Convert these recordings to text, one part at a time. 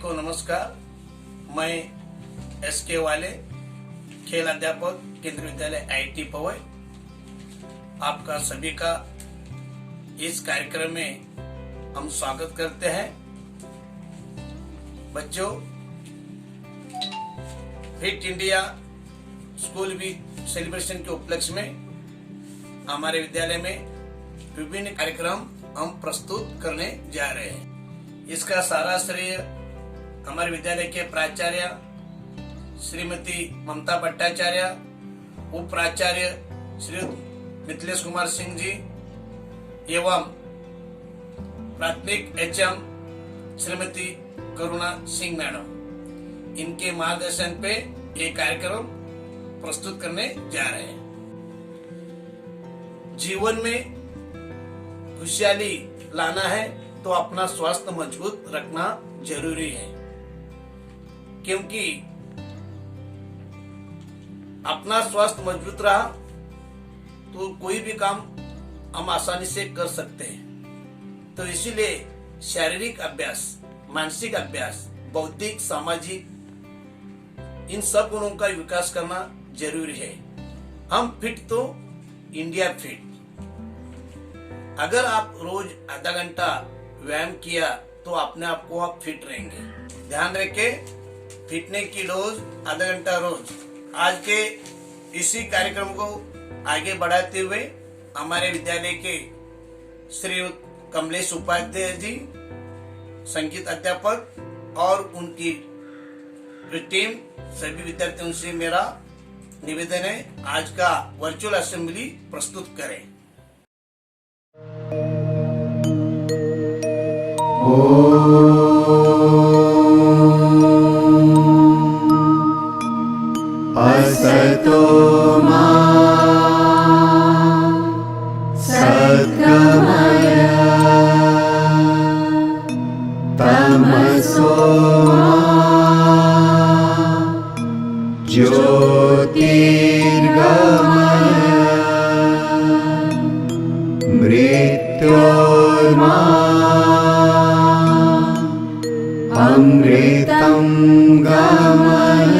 को नमस्कार। मैं SK वाले खेल अध्यापक केंद्रीय विद्यालय IIT पवई आपका सभी का इस कार्यक्रम में हम स्वागत करते हैं। बच्चों, fit India school week celebration के उपलक्ष्य में हमारे विद्यालय में विभिन्न कार्यक्रम हम प्रस्तुत करने जा रहे हैं। इसका सारा श्रेय हमारे विद्यालय के प्राचार्य श्रीमती ममता भट्टाचार्य, उप प्राचार्य श्री मिथिलेश कुमार सिंह जी एवं प्राथमिक HM श्रीमती करुणा सिंह मैडम, इनके मार्गदर्शन पे ये कार्यक्रम प्रस्तुत करने जा रहे हैं। जीवन में खुशहाली लाना है तो अपना स्वास्थ्य मजबूत रखना जरूरी है, क्योंकि अपना स्वास्थ्य मजबूत रहा तो कोई भी काम हम आसानी से कर सकते हैं। तो इसीलिए शारीरिक अभ्यास, मानसिक अभ्यास, बौद्धिक, सामाजिक इन सब गुणों का विकास करना जरूरी है। हम फिट तो इंडिया फिट। अगर आप रोज आधा घंटा व्यायाम किया तो अपने आप को आप फिट रहेंगे। ध्यान रखें, फिटने की डोज आधा घंटा रोज। आज के इसी कार्यक्रम को आगे बढ़ाते हुए हमारे विद्यालय के श्री कमलेश उपाध्याय जी, संगीत अध्यापक और उनकी टीम, सभी विद्यार्थियों से मेरा निवेदन है, आज का वर्चुअल असेंबली प्रस्तुत करें। असतो मा सद्गमय तमसो ज्योतिर्गमय मृत्योर्मा अमृतं गमय।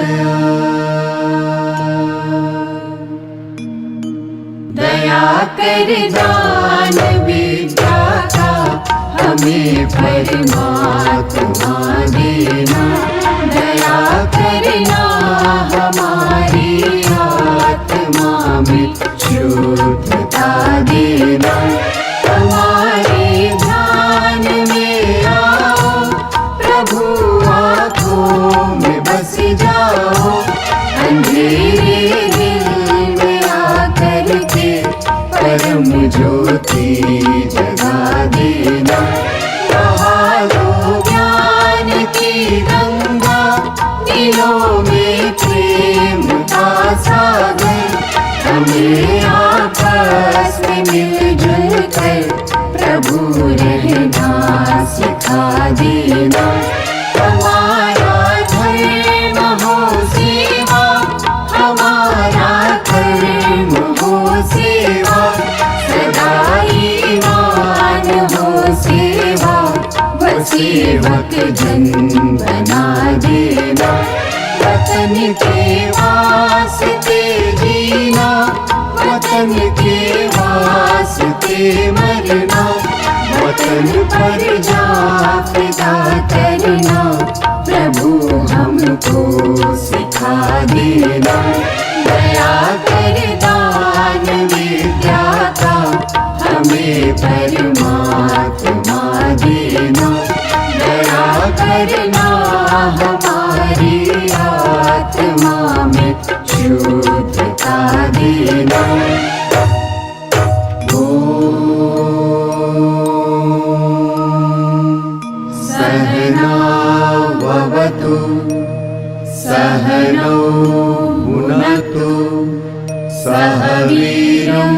दया कर दान विद्याता हमें परमात्मा देना। दया करना हमारी आत्मा में शुद्धता देना। हमारे ध्यान में आओ प्रभु, आँखों में बस जाओ। अंधेरे दिल में आकर के परम ज्योति जगा देना। बहा दो ज्ञान की गंगा, दिलों में प्रेम का सागर। हमें आपस में मिलजुल कर प्रभु रहना सिखा देना। हमारा धर्म हो सेवा, हमारा कर्म हो सेवा। सदा ईमान हो सेवा, व सेवक जन बना देना। वतन के वास्ते जीना, वतन के वास्ते मरना। वतन पर जा फिदा करना, प्रभु हमको सिखा देना। दया कर दान विद्याता हमें परमात्मा देना। दया करना हमारी आत्मा में शुद्धता देना। सहना भवतु सहनौ भुनक्तु सह वीर्यं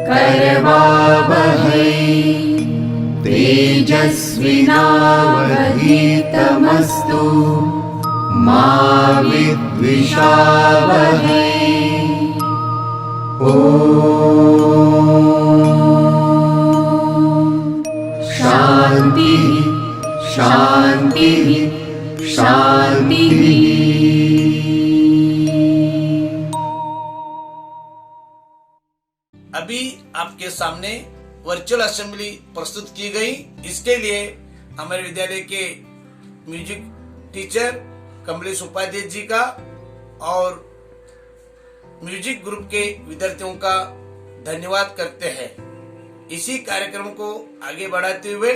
करवावहै तेजस्विनावधीतमस्तु मा विद्विषावहै। शांति शांति अभी आपके सामने वर्चुअल असेंबली प्रस्तुत की गई। इसके लिए हमारे विद्यालय के म्यूजिक टीचर कमलेश उपाध्याय जी का और म्यूजिक ग्रुप के विद्यार्थियों का धन्यवाद करते हैं। इसी कार्यक्रम को आगे बढ़ाते हुए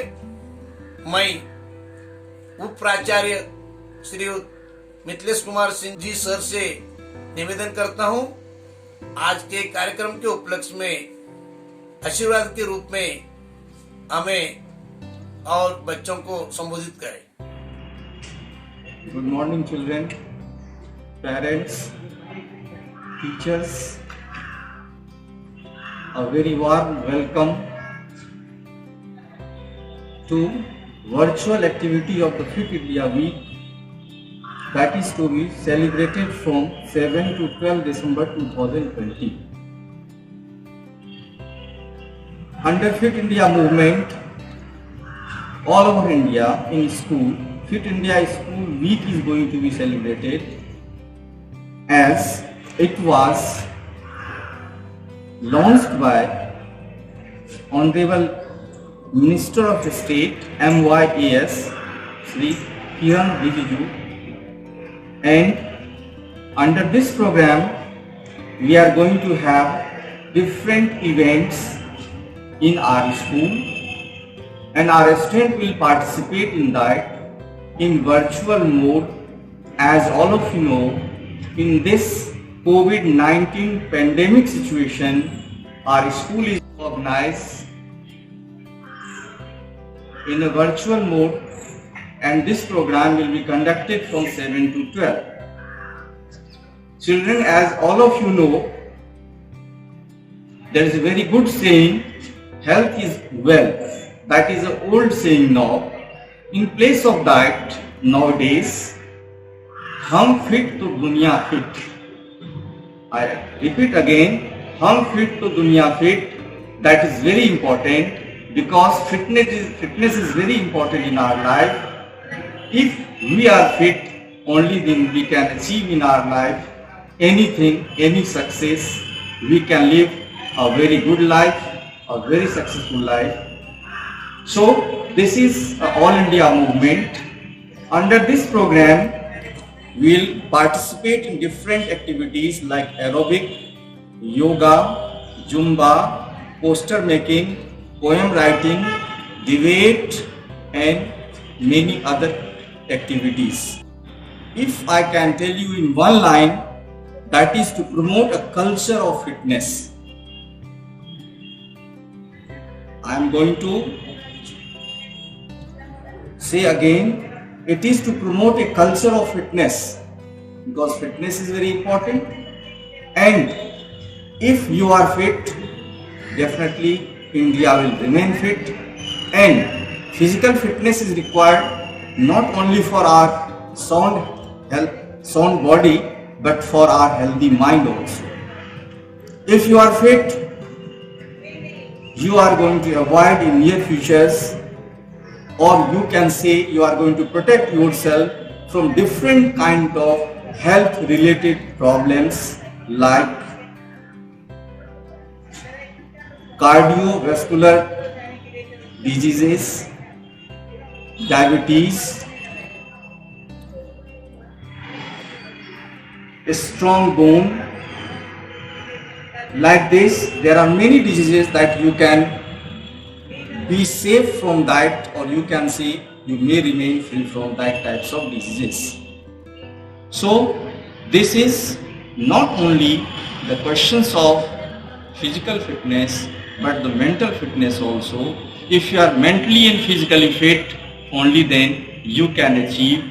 मैं उप प्राचार्य श्री मिथिलेश कुमार सिंह जी सर से निवेदन करता हूं, आज के कार्यक्रम के उपलक्ष्य में आशीर्वाद के रूप में हमें और बच्चों को संबोधित करें। Good morning, children, parents, teachers. A very warm welcome to virtual activity of the Fit India Week that is to be celebrated from 7 to 12 December 2020. Under Fit India movement, all over India in school, Fit India School Week is going to be celebrated as it was launched by Honorable Minister of the State MYAS Shri Kiran Rijiju, and under this program we are going to have different events in our school, and our students will participate in that in virtual mode. As all of you know, in this COVID-19 pandemic situation, our school is organized in a virtual mode, and this program will be conducted from 7 to 12. Children, as all of you know, there is a very good saying, health is wealth. That is an old saying now. In place of that, nowadays, हम fit तो दुनिया fit. I repeat again, हम fit तो दुनिया fit. That is very important because fitness is very important in our life. If we are fit, only then we can achieve in our life anything, any success. We can live a very good life, a very successful life. So this is All India movement. Under this program, we will participate in different activities like aerobic, yoga, Zumba, poster making, poem writing, debate, and many other activities. If I can tell you in one line, that is to promote a culture of fitness. I am going to say again, it is to promote a culture of fitness because fitness is very important, and if you are fit, definitely India will remain fit, and physical fitness is required not only for our sound body but for our healthy mind also. If you are fit, you are going to avoid in near futures, or you can say you are going to protect yourself from different kind of health related problems like cardiovascular diseases, diabetes, a strong bone. Like this, there are many diseases that you can be safe from that, or you can say you may remain free from that types of diseases. So this is not only the questions of physical fitness but the mental fitness also. If you are mentally and physically fit, only then you can achieve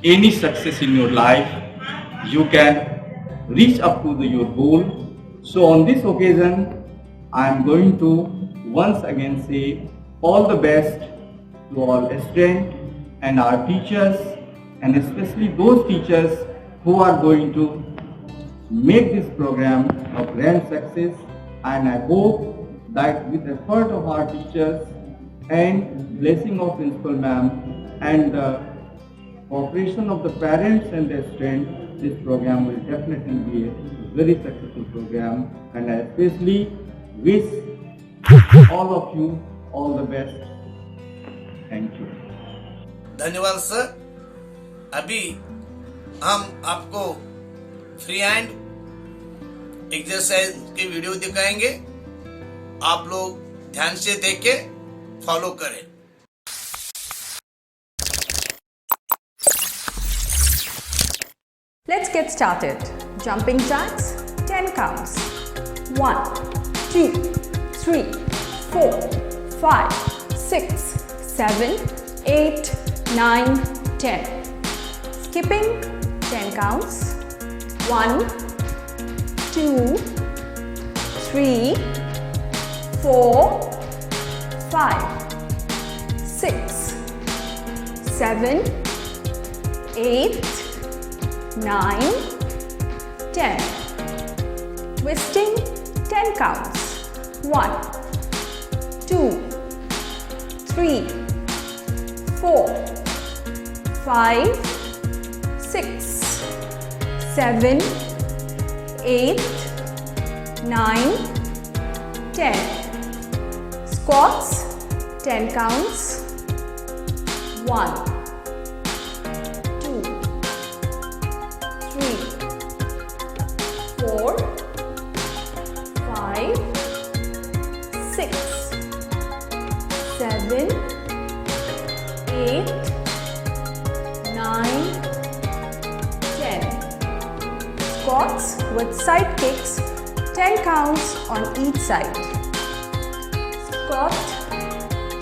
any success in your life. You can reach up to your goal. So on this occasion, I am going to once again say all the best to all students and our teachers, and especially those teachers who are going to make this program a grand success. And I hope that with the effort of our teachers and blessing of Principal Ma'am and the cooperation of the parents and the students, this program will definitely be a very successful program. And I especially wish all of you all the best. Thank you. धन्यवाद sir. अभी हम आपको free hand exercise के video दिखाएंगे, आप लोग ध्यान से देख के फॉलो करें। Let's get started. Jumping jacks, 10 counts. 1, 2, 3, 4, 5, 6, 7, 8, 9, 10. Skipping, 10 counts. 1, 2, 3, 4, 5, 6, 7, 8, 9, 10. Twisting, 10 counts. 1, 2, 3, 4, 5, 6, 7, 8, 9, 10. Squats, 10 counts. 1, 2, 3, 4, 5, 6, 7, 8, 9, 10. Squats with side kicks, 10 counts on each side. Squat,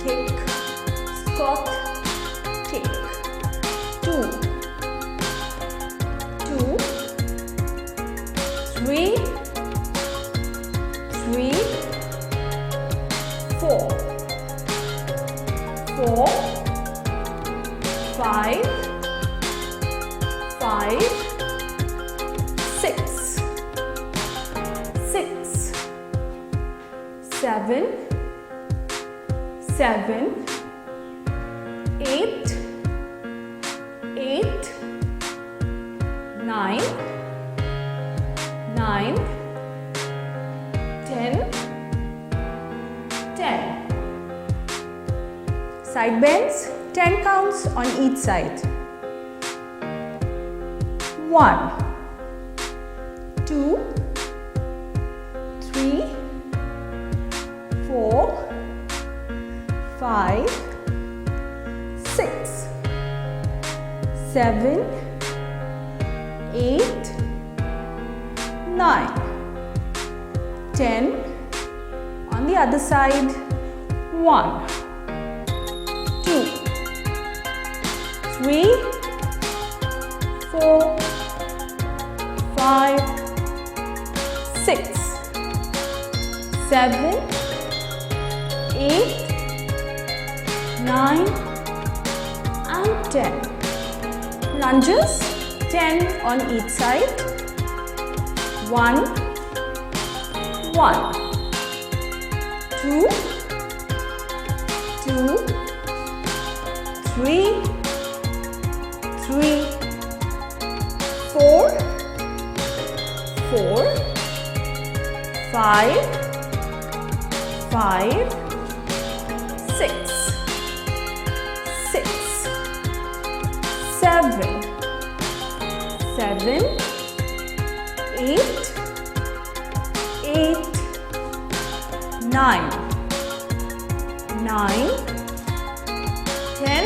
kick, squat, kick. 2, 2, 3, 3, 4, 4, 5, 5, 6, 6, 7, 7, 8, 8, 9, 9, 10, 10. Side bends, 10 counts on each side. 1, 2, 3, 4, 5, 6, 7, 8, 9, 10. On the other side, 1, 2, 3, 4, 5, 6, 7, 8, 9, and 10. Lunges, 10 on each side. 1, 1, 2, 2, 3, 3, 4, 4, 5, 5, 6, 6, 7, 7, 8, 8, 9, 9, 10,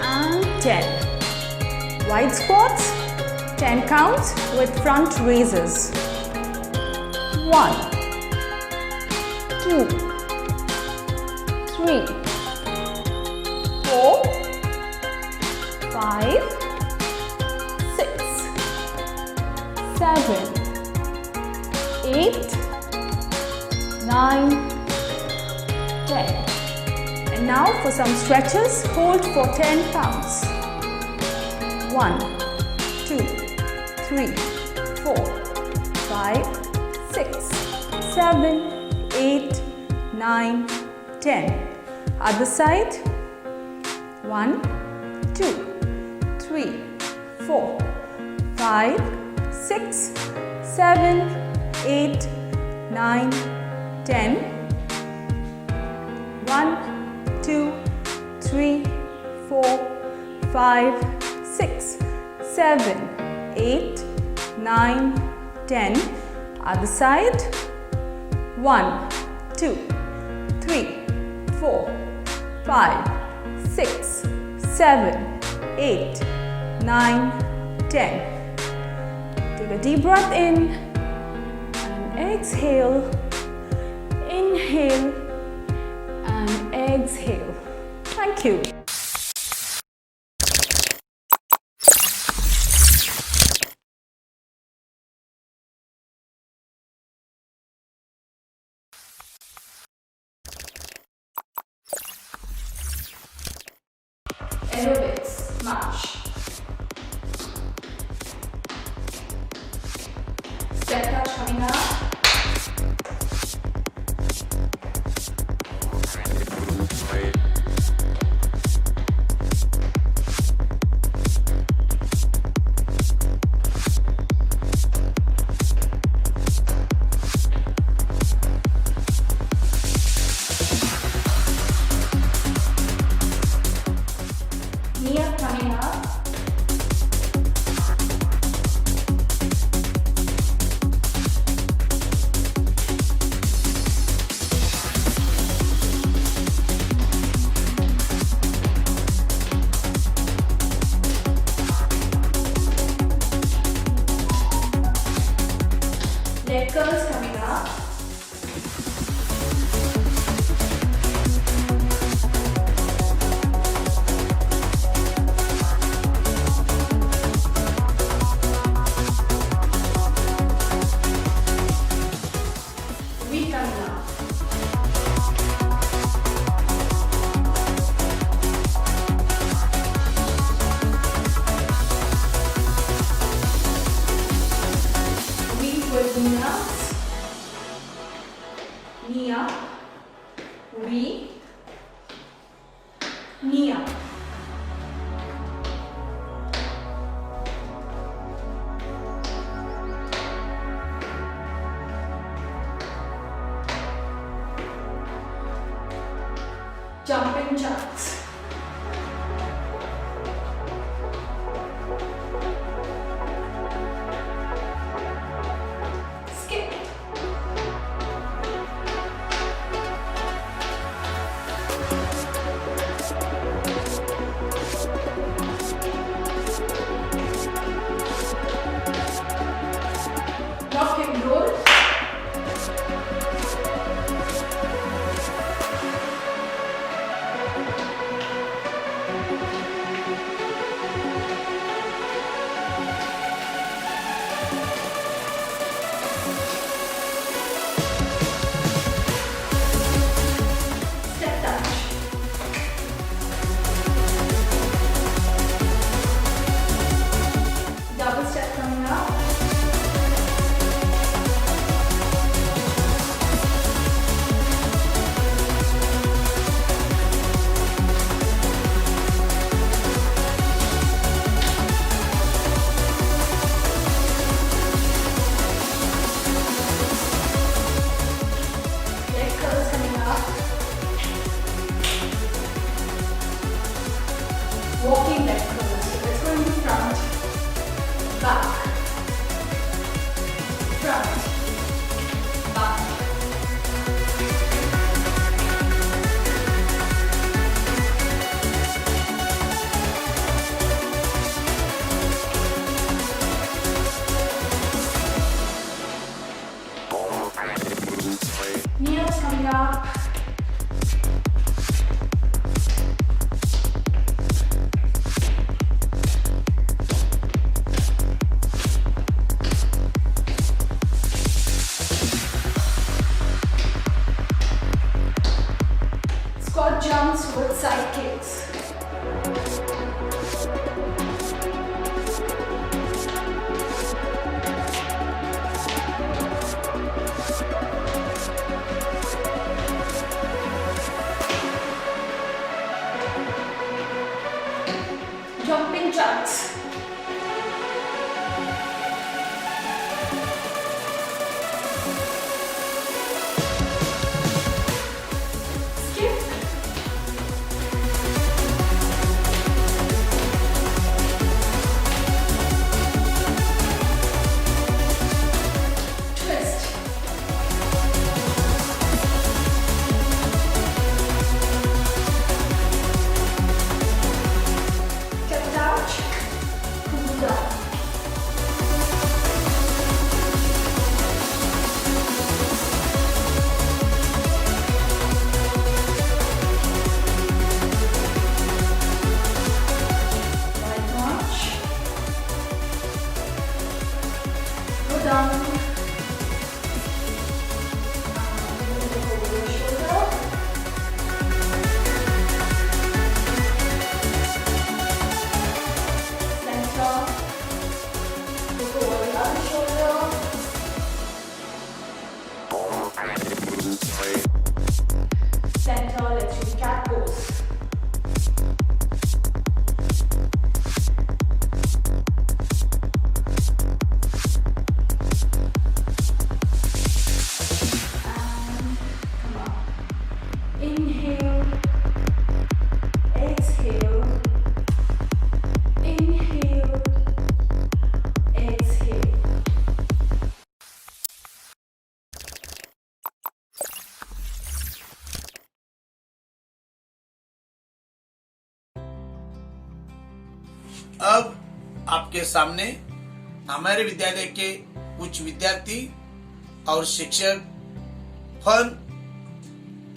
and 10. Wide squats, 10 counts with front raises. 1, 2, 3, 4, 5, 6, 7, 8, 9, 10. And now for some stretches, hold for 10 counts. 1, 2, 3, 4, 5, 6, 7, 8, 9, 10. Other side. 1, 2, 3, 4, 5, 6, 7, 8, 9, 10. 1, 2, 3, 4, 5, 6, 7, 8, 9, 10. Other side. 1, 2, 3, 4, 5, 6, 7, 8, 9, 10. Take a deep breath in and exhale. Inhale and exhale. Thank you. Aerobics march. Step touch coming up. Knee up coming up. Leg curls coming up. V coming up. V with knee up. Knee up. V. Knee up. Jumping jacks. Skip. Rock and roll. Step touch. Double step coming up. Leg curls coming up. Walking leg curls. So let's go in front, back, front, back. Knees coming up. Squat jumps with side kicks. Jumping jacks. Center, let's do cat pose. And come on. Inhale, exhale, inhale, exhale. अब आपके सामने हमारे विद्यालय के कुछ विद्यार्थी और शिक्षक फन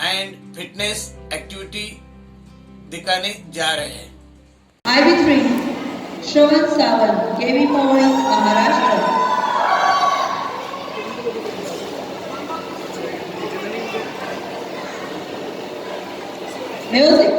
एंड फिटनेस एक्टिविटी दिखाने जा रहे हैं। IB3, Shravan Sawant, KV Point, Maharashtra. Music.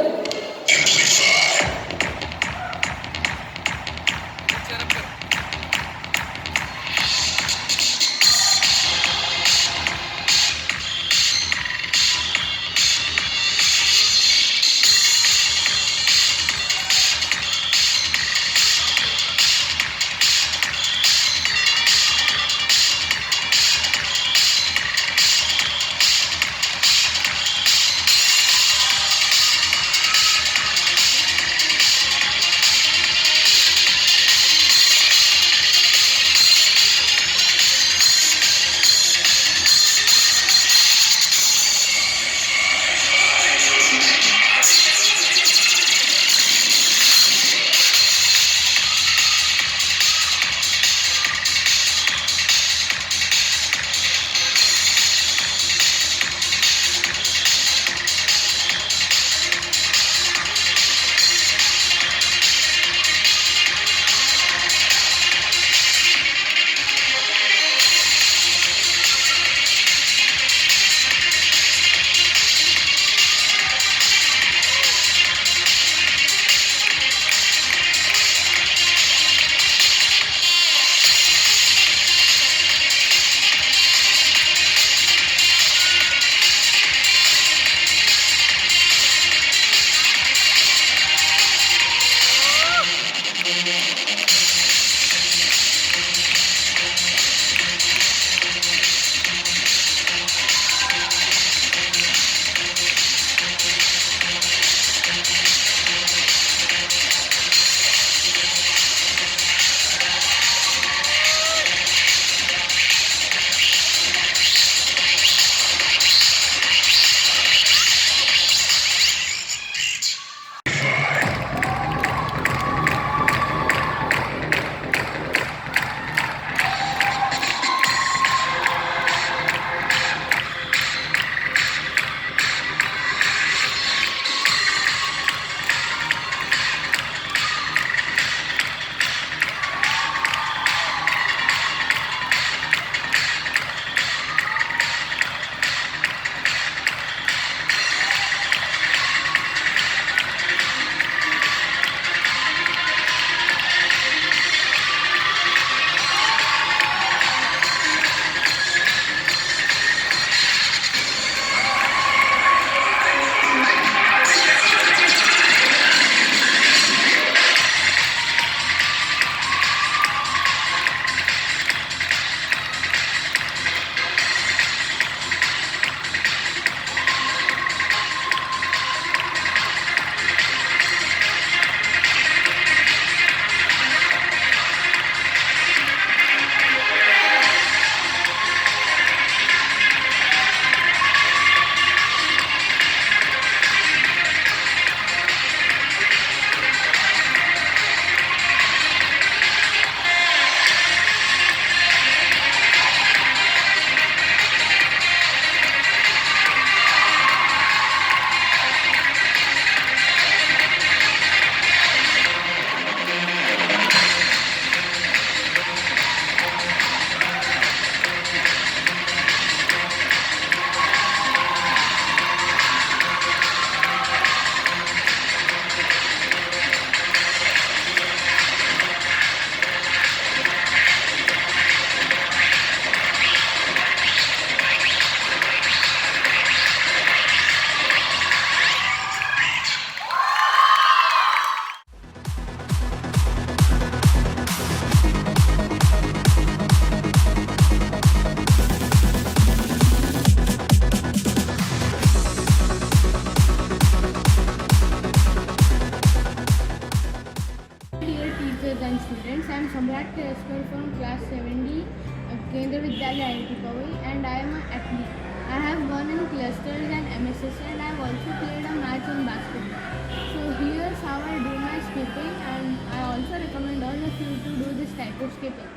Vidyalaya IIT Powai and I am an athlete. I have won in clusters and MSS and I have also played a match in basketball. So here's how I do my skipping, and I also recommend all of you to do this type of skipping.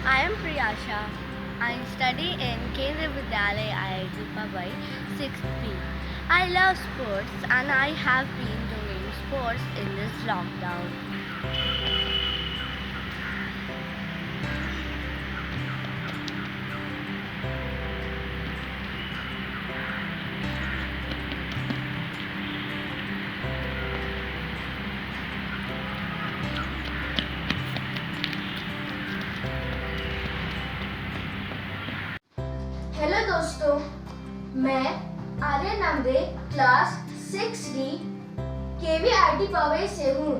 I am Priyasha. I study in Kendriya Vidyalaya IIT Powai 6th B. I love sports and I have been doing sports in this lockdown. Hello दोस्तों, मैं आर्य नामदे class 6D KVIT Pawai से हूँ।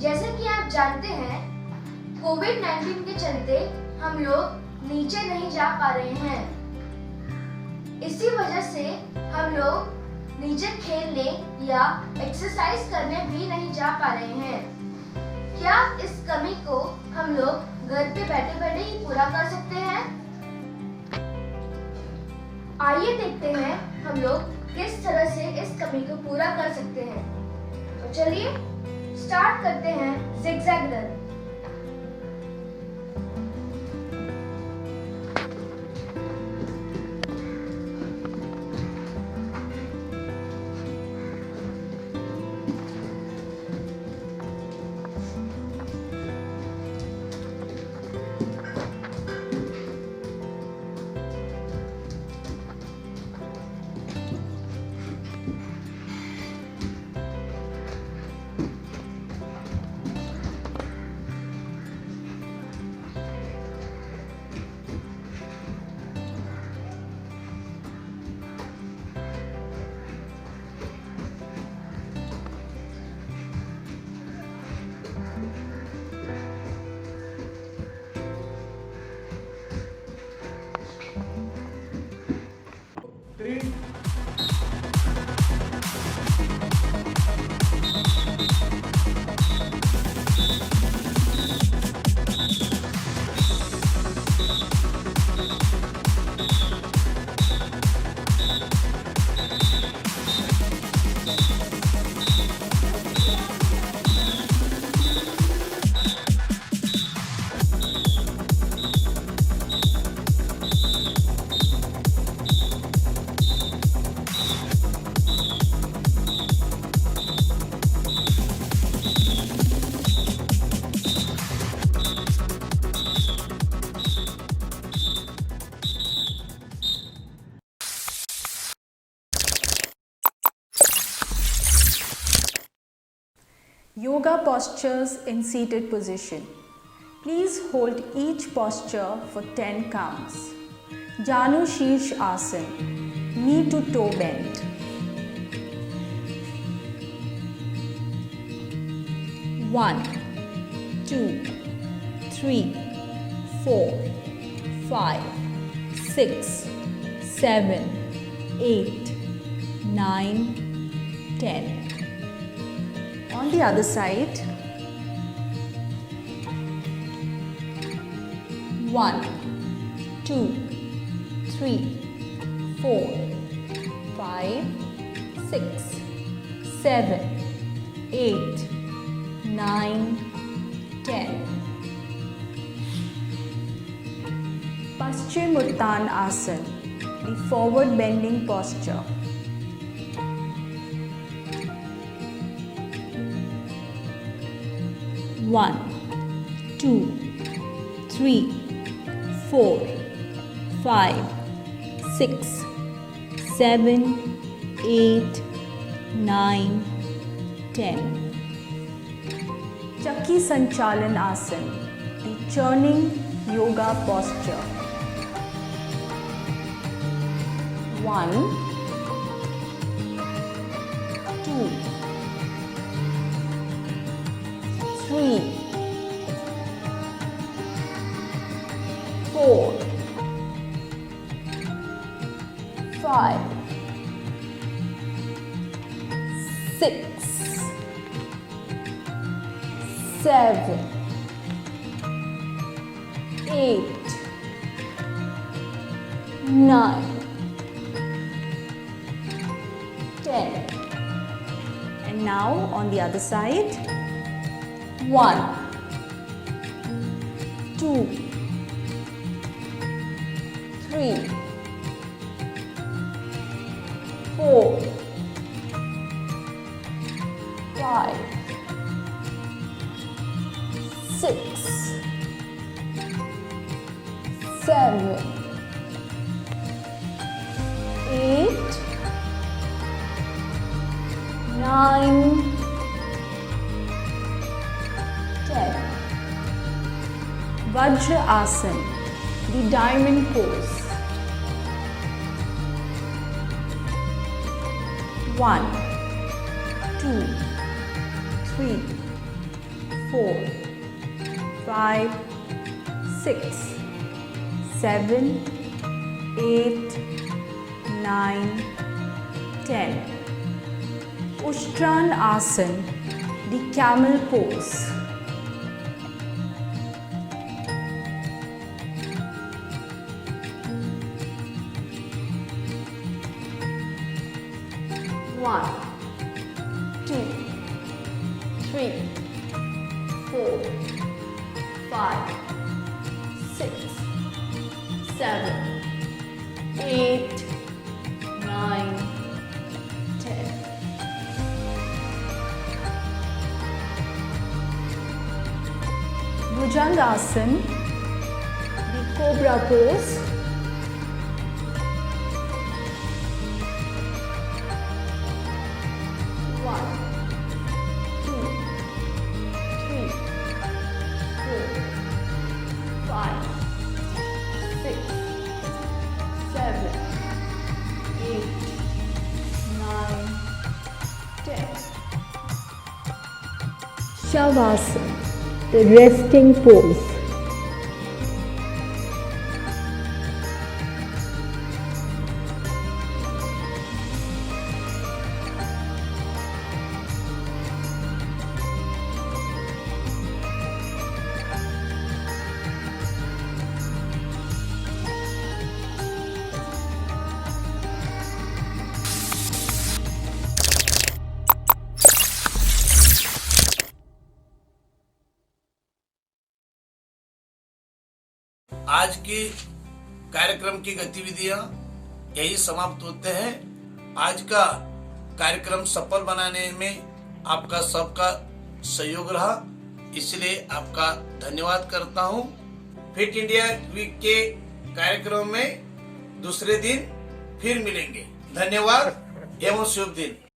जैसे कि आप जानते हैं, कोविड-19 के चलते हम लोग नीचे नहीं जा पा रहे हैं। इसी वजह से हम लोग नीचे खेलने या एक्सरसाइज करने भी नहीं जा पा रहे हैं। क्या इस कमी को हम लोग घर पे बैठे-बैठे ही पूरा कर सकते हैं? आइए देखते हैं हम लोग किस तरह से इस कमी को पूरा कर सकते हैं। तो चलिए स्टार्ट करते हैं zigzag run. Yoga postures in seated position. Please hold each posture for 10 counts. Janu Shirsh Asana, knee to toe bend. One, 2, 3, 4, 5, 6, 7, 8, 9, 10. On the other side, 1, 2, 3, 4, 5, 6, 7, 8, 9, 10. Paschimottan Asana, the forward bending posture. 1, 2, 3, 4, 5, 6, 7, 8, 9, 10. Chakki Sanchalan Asana, the churning yoga posture. 1, 2, 3, 4, 5, 6, 7, 8, 9, 10. And now on the other side. 1, 2, 3, 4, 5, 6, 7, 8, 9, 10. Vajra Asana, the diamond pose. 1, 2, 3, 4, 5, 6, 7, 8, 9, 10. Ustrana Asana, the camel pose. 1, 2, 3, 4, 5, 6, 7, 8, 9, 10. Bhujangasana, the cobra pose. 1, 2, 3, 4, 5, 6, 7, 8, 9, 10. Shavasana, the resting pose. आज के कार्यक्रम की गतिविधियां यही समाप्त होते हैं। आज का कार्यक्रम सफल बनाने में आपका सबका सहयोग रहा, इसलिए आपका धन्यवाद करता हूं। फिट इंडिया वीक के कार्यक्रम में दूसरे दिन फिर मिलेंगे। धन्यवाद एवं शुभ दिन।